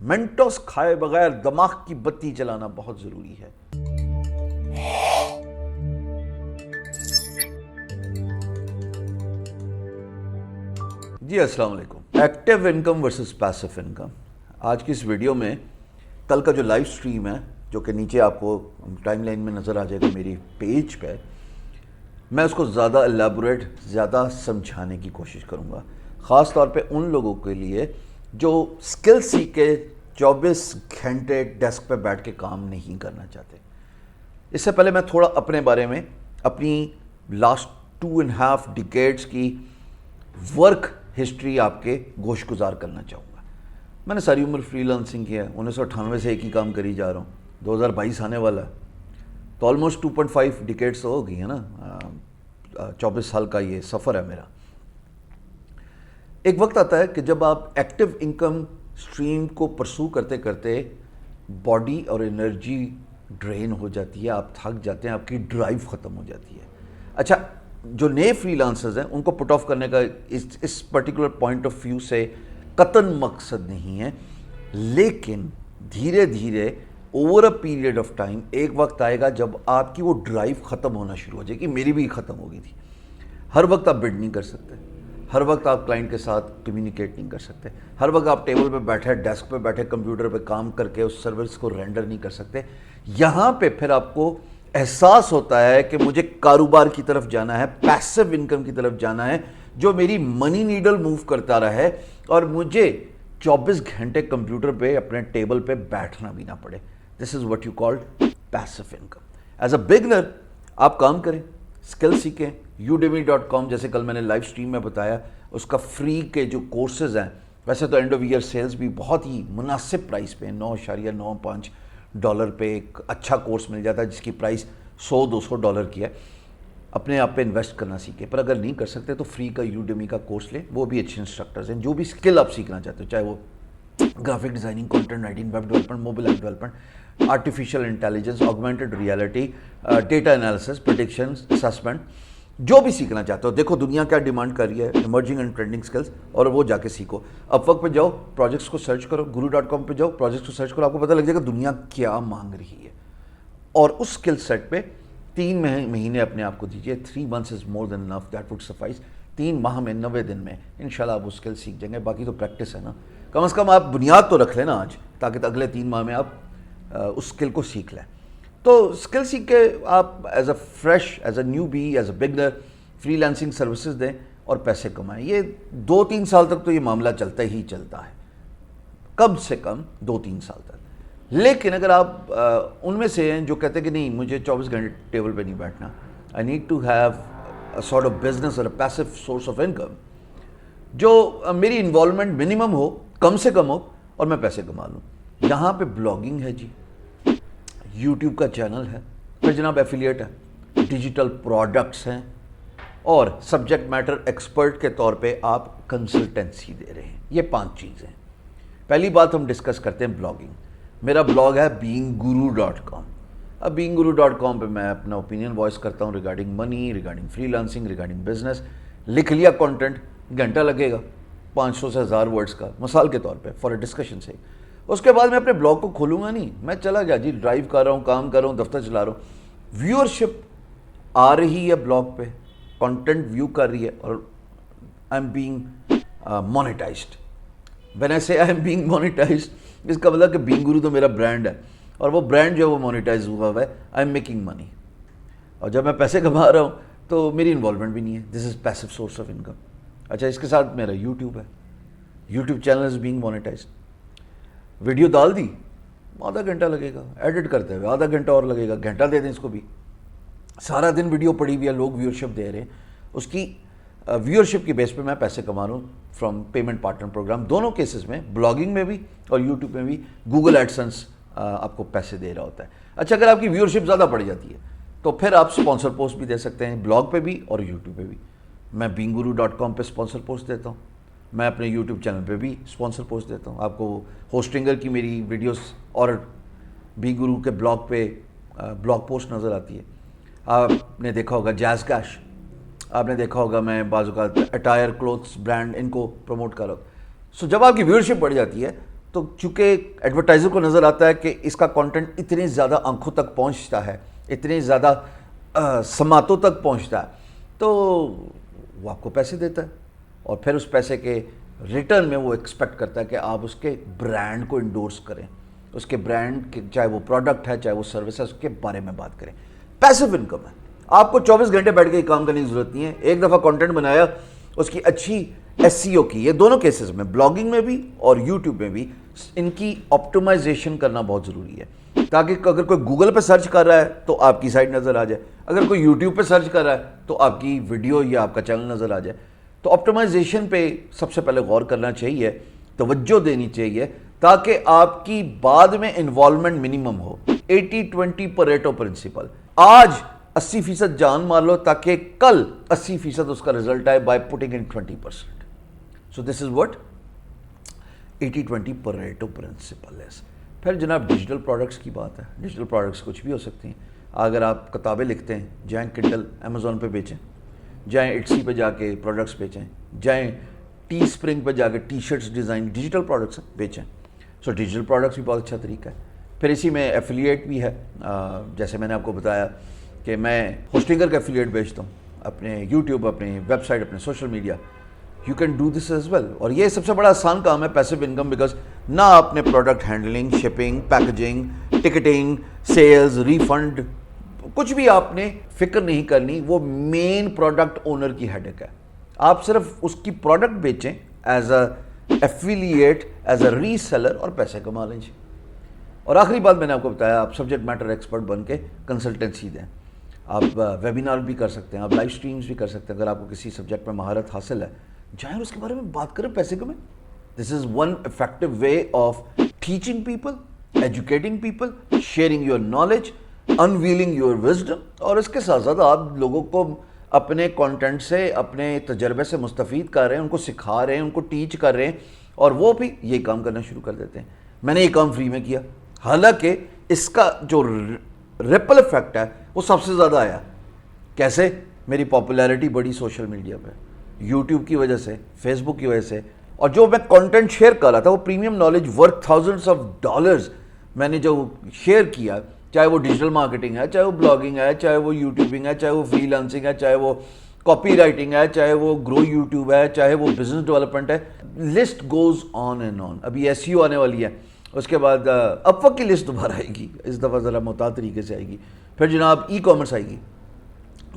منٹوس کھائے بغیر دماغ کی بتی جلانا بہت ضروری ہے۔ جی السلام علیکم۔ Active income versus passive income. آج کی اس ویڈیو میں کل کا جو لائیو سٹریم ہے، جو کہ نیچے آپ کو ٹائم لائن میں نظر آ جائے گا میری پیج پہ، میں اس کو زیادہ الیبوریٹ، زیادہ سمجھانے کی کوشش کروں گا، خاص طور پہ ان لوگوں کے لیے جو سکل سیکھ کے 24 گھنٹے ڈیسک پہ بیٹھ کے کام نہیں کرنا چاہتے۔ اس سے پہلے میں تھوڑا اپنے بارے میں، اپنی لاسٹ 2.5 ڈیکیڈز کی ورک ہسٹری آپ کے گوش گزار کرنا چاہوں گا۔ میں نے ساری عمر فری لانسنگ کیا ہے، 1998 سے ایک ہی کام کری جا رہا ہوں، 2022 آنے والا ہے تو آلموسٹ 2.5 ڈیکیڈز تو ہو گئی ہے نا، 24 سال کا یہ سفر ہے میرا۔ ایک وقت آتا ہے کہ جب آپ ایکٹیو انکم سٹریم کو پرسو کرتے کرتے باڈی اور انرجی ڈرین ہو جاتی ہے، آپ تھک جاتے ہیں، آپ کی ڈرائیو ختم ہو جاتی ہے۔ اچھا، جو نئے فری لانسرز ہیں ان کو پٹ آف کرنے کا اس پرٹیکولر پوائنٹ آف ویو سے قطعاً مقصد نہیں ہے، لیکن دھیرے دھیرے over a period of time ایک وقت آئے گا جب آپ کی وہ ڈرائیو ختم ہونا شروع ہو جائے گی۔ میری بھی ختم ہو گئی تھی۔ ہر وقت آپ بڈ نہیں کر سکتے، ہر وقت آپ کلائنٹ کے ساتھ کمیونیکیٹ نہیں کر سکتے، ہر وقت آپ ٹیبل پہ بیٹھے، ڈیسک پہ بیٹھے، کمپیوٹر پہ کام کر کے اس سروس کو رینڈر نہیں کر سکتے۔ یہاں پہ پھر آپ کو احساس ہوتا ہے کہ مجھے کاروبار کی طرف جانا ہے، پیسو انکم کی طرف جانا ہے، جو میری منی نیڈل موو کرتا رہے اور مجھے 24 گھنٹے کمپیوٹر پہ اپنے ٹیبل پہ بیٹھنا بھی نہ پڑے۔ This is what you call passive income. As a beginner آپ کام کریں، اسکل سیکھیں، udemy.com جیسے کل میں نے لائیو سٹریم میں بتایا، اس کا فری کے جو کورسز ہیں، ویسے تو اینڈ آف ایئر سیلز بھی بہت ہی مناسب پرائس پہ $9.95 پہ ایک اچھا کورس مل جاتا ہے جس کی پرائس $100-200 کی ہے۔ اپنے آپ پہ انویسٹ کرنا سیکھیں، پر اگر نہیں کر سکتے تو فری کا Udemy کا کورس لیں، وہ بھی اچھے انسٹرکٹرز ہیں۔ جو بھی اسکل آپ سیکھنا چاہتے ہو، چاہے وہ graphic designing, content writing, web development, mobile app development, artificial intelligence, augmented reality, data analysis, predictions, assessment, جو بھی سیکھنا چاہتے ہو۔ دیکھو دنیا کیا ڈیمانڈ کر رہی ہے، ایمرجنگ اینڈ ٹرینڈنگ سکلز، اور وہ جا کے سیکھو۔ اپ ورک پہ جاؤ، پروجیکٹس کو سرچ کرو، guru.com پہ جاؤ، پروجیکٹس کو سرچ کرو، آپ کو پتہ لگ جائے گا دنیا کیا مانگ رہی ہے، اور اس اسکل سیٹ پہ 3 مہینے اپنے آپ کو دیجیے۔ 3 months is more than enough, that would suffice. 3 ماہ میں، 90 دن میں انشاءاللہ آپ وہ اسکل سیکھ جائیں گے۔ باقی تو پریکٹس ہے نا، کم از کم آپ بنیاد تو رکھ لیں نا آج، تاکہ اگلے 3 ماہ میں آپ اس اسکل کو سیکھ لیں۔ تو اسکل سیکھ کے آپ as a fresh, as a new B, as a beginner free lancing services دیں اور پیسے کمائیں۔ یہ 2-3 سال تک تو یہ معاملہ چلتا ہی چلتا ہے، کم سے کم 2-3 سال تک۔ لیکن اگر آپ ان میں سے ہیں جو کہتے ہیں کہ نہیں، مجھے 24 گھنٹے ٹیبل پہ نہیں بیٹھنا، I need to have a sort of business اور a passive source of income, جو میری انوالومنٹ منیمم ہو، کم سے کم ہو، اور میں پیسے کما لوں۔ یہاں پہ بلاگنگ ہے جی، یوٹیوب کا چینل ہے، پھر جناب ایفیلیٹ ہے، ڈیجیٹل پروڈکٹس ہیں، اور سبجیکٹ میٹر ایکسپرٹ کے طور پہ آپ کنسلٹنسی دے رہے ہیں۔ یہ 5 چیزیں۔ پہلی بات ہم ڈسکس کرتے ہیں بلاگنگ۔ میرا بلاگ ہے beingguru.com۔ اب beingguru.com پہ میں اپنا اوپینین وائس کرتا ہوں regarding money, regarding freelancing, regarding business. لکھ لیا کنٹینٹ، گھنٹہ لگے گا 500 سے 1000 ورڈز کا، مثال کے طور پہ، فار اے ڈسکشن سے۔ اس کے بعد میں اپنے بلاگ کو کھولوں گا نہیں، میں چلا گیا جی، ڈرائیو کر رہا ہوں، کام کر رہا ہوں، دفتر چلا رہا ہوں، ویورشپ آ رہی ہے بلاگ پہ، کنٹینٹ ویو کر رہی ہے، اور I am being مونیٹائزڈ۔ When I سے آئی ایم بینگ مونیٹائزڈ، اس کا مطلب کہ بینگ گرو تو میرا برانڈ ہے، اور وہ برانڈ جو ہے وہ مونیٹائز ہوا ہوا ہے، آئی ایم میکنگ منی، اور جب میں پیسے کما رہا ہوں تو میری انوالومنٹ بھی نہیں ہے۔ دس is passive source of income. اچھا، اس کے ساتھ میرا یوٹیوب ہے، YouTube channel is being مونیٹائزڈ۔ Video ڈال دی، آدھا گھنٹہ لگے گا، ایڈٹ کرتے ہوئے آدھا گھنٹہ اور لگے گا، گھنٹہ دے دیں اس کو بھی۔ سارا دن ویڈیو پڑی ہوئی ہے، لوگ ویورشپ دے رہے ہیں، اس کی ویورشپ کی بیس پہ میں پیسے کما رہا ہوں فرام پیمنٹ پارٹنر پروگرام۔ دونوں کیسز میں، بلاگنگ میں بھی اور یوٹیوب میں بھی، گوگل ایڈسنس آپ کو پیسے دے رہا ہوتا ہے۔ اچھا، اگر آپ کی ویورشپ زیادہ بڑھ جاتی ہے تو پھر آپ اسپانسر پوسٹ بھی دے سکتے ہیں، بلاگ پہ بھی اور یوٹیوب پہ بھی۔ میں beingguru.com پہ اسپانسر پوسٹ دیتا ہوں، میں اپنے یوٹیوب چینل پہ بھی اسپانسر پوسٹ دیتا ہوں۔ آپ کو ہوسٹنگر کی میری ویڈیوز اور beingguru کے بلاگ پہ بلاگ پوسٹ نظر آتی ہے۔ آپ نے دیکھا ہوگا جیز کیش، آپ نے دیکھا ہوگا میں بعض اوقات اٹائر، کلوتھس برانڈ، ان کو پروموٹ کر رہا ہوں۔ سو جب آپ کی ویورشپ بڑھ جاتی ہے تو چونکہ ایڈورٹائزر کو نظر آتا ہے کہ اس کا کانٹینٹ اتنی زیادہ آنکھوں تک پہنچتا ہے، اتنی زیادہ سماعتوں تک پہنچتا ہے، تو وہ آپ کو پیسے دیتا ہے، اور پھر اس پیسے کے ریٹرن میں وہ ایکسپیکٹ کرتا ہے کہ آپ اس کے برانڈ کو انڈورس کریں، اس کے برانڈ کے چاہے وہ پروڈکٹ ہے چاہے وہ سروس ہے اس کے بارے میں بات کریں. پیسو انکم ہے. آپ کو 24 گھنٹے بیٹھ کے کام کرنے کی ضرورت نہیں ہے. ایک دفعہ کانٹینٹ بنایا، اس کی اچھی ایس سی او کی، یہ دونوں کیسز میں بلاگنگ میں بھی اور یوٹیوب میں بھی ان کی آپٹیمائزیشن کرنا بہت ضروری ہے، تاکہ اگر کوئی گوگل پہ سرچ کر رہا ہے تو آپ کی سائٹ نظر آ جائے، اگر کوئی یوٹیوب پہ سرچ کر رہا ہے تو آپ کی ویڈیو یا آپ کا چینل نظر آ جائے. تو آپٹیمائزیشن پہ سب سے پہلے غور کرنا چاہیے، توجہ دینی چاہیے، تاکہ آپ کی بعد میں انوالومنٹ منیمم ہو. 80-20 پریٹو پرنسپل. آج 80% جان مار لو تاکہ کل 80% اس کا رزلٹ آئے by putting in 20%. So this is what 80-20 Pareto principle ہے. پھر جناب ڈیجیٹل پروڈکٹس کی بات ہے. ڈیجیٹل پروڈکٹس کچھ بھی ہو سکتی ہیں. اگر آپ کتابیں لکھتے ہیں، جائیں کنڈل امیزون پہ بیچیں، جائیں اٹسی پہ جا کے پروڈکٹس بیچیں، جائیں ٹی اسپرنگ پہ جا کے T shirts design digital products بیچیں. سو ڈیجیٹل پروڈکٹس بھی بہت اچھا طریقہ ہے. پھر اسی میں ایفیلیٹ بھی ہے. جیسے میں نے آپ کو بتایا کہ میں ہوسٹنگر کا ایفیلیٹ بیچتا ہوں اپنے یوٹیوب، اپنے ویب سائٹ، اپنے social media. You can do this as well. اور یہ سب سے بڑا آسان کام ہے پیسو انکم، بیکاز نہ آپ نے product handling, shipping, packaging, ticketing, sales, refund, کچھ بھی آپ نے فکر نہیں کرنی. وہ مین پروڈکٹ اونر کی ہیڈک ہے. آپ صرف اس کی پروڈکٹ بیچیں as a affiliate, as a reseller, اور پیسے کما لیں. اور آخری بات میں نے آپ کو بتایا، آپ سبجیکٹ میٹر ایکسپرٹ بن کے کنسلٹنسی دیں. آپ ویبینار بھی کر سکتے ہیں، آپ لائیو سٹریمز بھی کر سکتے ہیں. اگر آپ کو کسی سبجیکٹ میں مہارت حاصل ہے، جائیں اور اس کے بارے میں بات کریں، پیسے کمائیں. This is one effective way of teaching people, educating people, sharing your knowledge, unveiling your wisdom. اور اس کے ساتھ ساتھ آپ لوگوں کو اپنے کانٹینٹ سے، اپنے تجربے سے مستفید کر رہے ہیں، ان کو سکھا رہے ہیں، ان کو ٹیچ کر رہے ہیں، اور وہ بھی یہ کام کرنا شروع کر دیتے ہیں. میں نے یہ کام فری میں کیا، حالانکہ اس کا جو ریپل ایفیکٹ ہے وہ سب سے زیادہ آیا. کیسے؟ میری پاپولیرٹی بڑی سوشل میڈیا پہ، یوٹیوب کی وجہ سے، فیس بک کی وجہ سے. اور جو میں کانٹینٹ شیئر کر رہا تھا وہ premium knowledge worth thousands of dollars میں نے جو شیئر کیا، چاہے وہ ڈیجیٹل مارکیٹنگ ہے، چاہے وہ بلاگنگ ہے، چاہے وہ یوٹیوبنگ ہے، چاہے وہ فری لانسنگ ہے، چاہے وہ کاپی رائٹنگ ہے، چاہے وہ گرو یوٹیوب ہے، چاہے وہ بزنس ڈیولپمنٹ ہے. List goes on and on. ابھی ایس ای او آنے والی ہے، اس کے بعد اپ ورک کی لسٹ دوبارہ آئے گی، اس دفعہ ذرا محتاط طریقے سے آئے گی. پھر جناب ای کامرس آئے گی.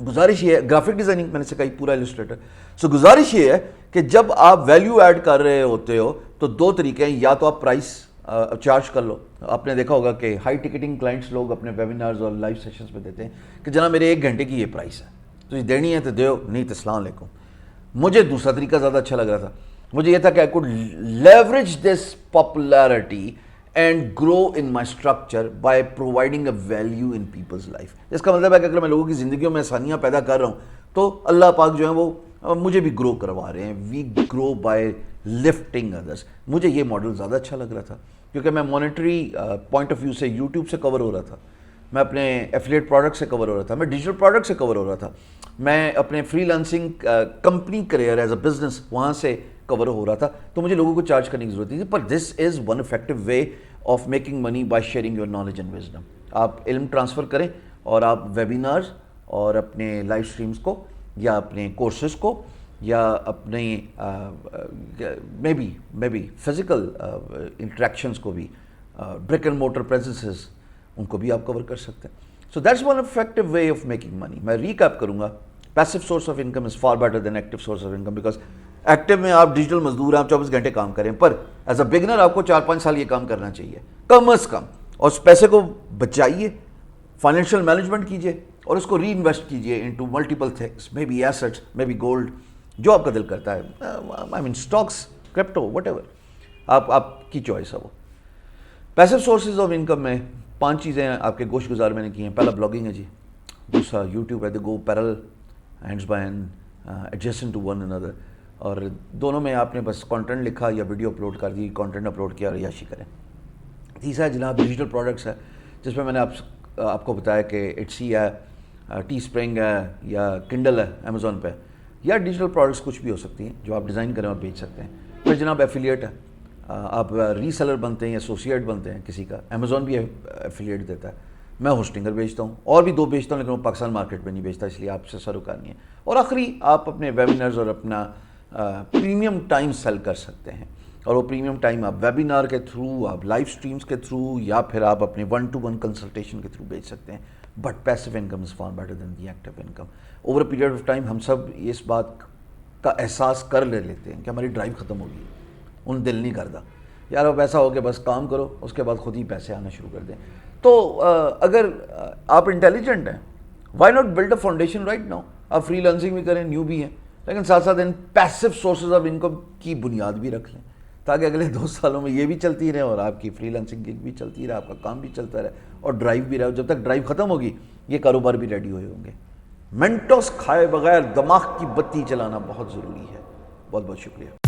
گزارش یہ ہے، گرافک ڈیزائننگ میں نے سکھائی، پورا السٹریٹر. سو گزارش یہ ہے کہ جب آپ ویلیو ایڈ کر رہے ہوتے ہو تو دو طریقے ہیں. یا تو آپ پرائس چارج کر لو. آپ نے دیکھا ہوگا کہ ہائی ٹکٹنگ کلائنٹس لوگ اپنے ویبینارز اور لائیو سیشنز پہ دیتے ہیں کہ جناب میرے 1 گھنٹے کی یہ پرائس ہے، تو یہ دینی ہے تو دیو، نہیں تو السلام علیکم. مجھے دوسرا طریقہ زیادہ اچھا لگ رہا تھا. مجھے یہ تھا کہ I could leverage this popularity and grow in my structure by providing a value in people's life. اس کا مطلب ہے کہ اگر میں لوگوں کی زندگیوں میں آسانیاں پیدا کر رہا ہوں تو اللہ پاک جو ہے وہ مجھے بھی گرو کروا رہے ہیں. وی گرو بائی لفٹنگ ادرس. مجھے یہ ماڈل زیادہ اچھا لگ رہا تھا کیونکہ میں مانیٹری پوائنٹ آف ویو سے یوٹیوب سے کور ہو رہا تھا، میں اپنے ایفیلیٹ پروڈکٹ سے کور ہو رہا تھا، میں ڈیجیٹل پروڈکٹ سے کور ہو رہا تھا، میں اپنے free lancing company career as a business وہاں سے کور ہو رہا تھا. تو مجھے لوگوں کو چارج کرنے کی ضرورت نہیں تھی. پر this is one effective way of making money by sharing your knowledge and wisdom. آپ علم ٹرانسفر کریں اور آپ ویبینارز اور اپنے لائیو سٹریمز کو یا اپنے کورسز کو یا اپنے مے بی فزیکل انٹریکشنز کو بھی، برک اینڈ موٹر پریزنسز، ان کو بھی آپ کور کر سکتے ہیں. So that's one effective way of making money. میں ریکیپ کروں گا. Passive source of income is far better than active source of income, because active میں آپ ڈیجیٹل مزدور ہیں، آپ 24 گھنٹے کام کریں، پر ایز اے بگنر آپ کو 4-5 سال یہ کام کرنا چاہیے کم از کم. اور اس پیسے کو بچائیے، فائنینشیل مینجمنٹ کیجیے اور اس کو ری انویسٹ کیجیے into multiple things, maybe assets, maybe gold, جو آپ کا دل کرتا ہے. I mean stocks, crypto, whatever, آپ کی چوائس ہے وہ. پیسو سورسز آف انکم میں 5 چیزیں آپ کے گوشت گزار میں نے کی ہیں. پہلا بلاگنگ ہے جی، دوسرا یوٹیوب ہے. They go parallel, hands by hand, adjacent to one another. اور دونوں میں آپ نے بس کانٹینٹ لکھا یا ویڈیو اپلوڈ کر دی، کانٹینٹ اپلوڈ کیا اور عیاشی کریں. تیسرا جناب ڈیجیٹل پروڈکٹس ہے، جس میں نے آپ کو بتایا کہ اٹسی ہے، ٹی اسپرنگ ہے، یا کنڈل ہے امیزون پہ، یا ڈیجیٹل پروڈکٹس کچھ بھی ہو سکتی ہیں جو آپ ڈیزائن کریں اور بیچ سکتے ہیں. پھر جناب ایفیلیٹ ہے. آپ ری سیلر بنتے ہیں یا ایسوسیٹ بنتے ہیں کسی کا. امیزون بھی ایفیلیٹ دیتا ہے, میں ہوسٹنگر بیچتا ہوں اور بھی 2 بیچتا ہوں, لیکن وہ پاکستان مارکیٹ میں نہیں بیچتا, اس لیے آپ سے سروکار نہیں ہے. اور آخری آپ اپنے ویبینرز اور اپنا پریمیم ٹائم سیل کر سکتے ہیں, اور وہ پریمیم ٹائم آپ ویبینار کے تھرو, آپ لائیو سٹریمز کے تھرو, یا پھر آپ اپنے 1-to-1 کنسلٹیشن کے تھرو بیچ سکتے ہیں. But passive income is far better then the active income. Over a period of time ہم سب اس بات کا احساس کر لیتے ہیں کہ ہماری ڈرائیو ختم ہو گئی, ان دل نہیں کرتا یار اب ایسا ہو کہ بس کام کرو, اس کے بعد خود ہی پیسے آنا شروع کر دیں. تو اگر آپ انٹیلیجنٹ ہیں, why not build a foundation right now. آپ فری لانسنگ بھی کریں, نیو بھی ہیں, لیکن ساتھ ساتھ ان پیسو سورسز آف انکم کی بنیاد بھی رکھ لیں, تاکہ اگلے 2 سالوں میں یہ بھی چلتی رہے اور آپ کی فری لانسنگ گگ بھی چلتی رہے, آپ کا کام بھی چلتا رہے اور ڈرائیو بھی رہے. جب تک ڈرائیو ختم ہوگی یہ کاروبار بھی ریڈی ہوئے ہوں گے. منٹوس کھائے بغیر دماغ کی بتی چلانا بہت ضروری ہے. بہت بہت شکریہ.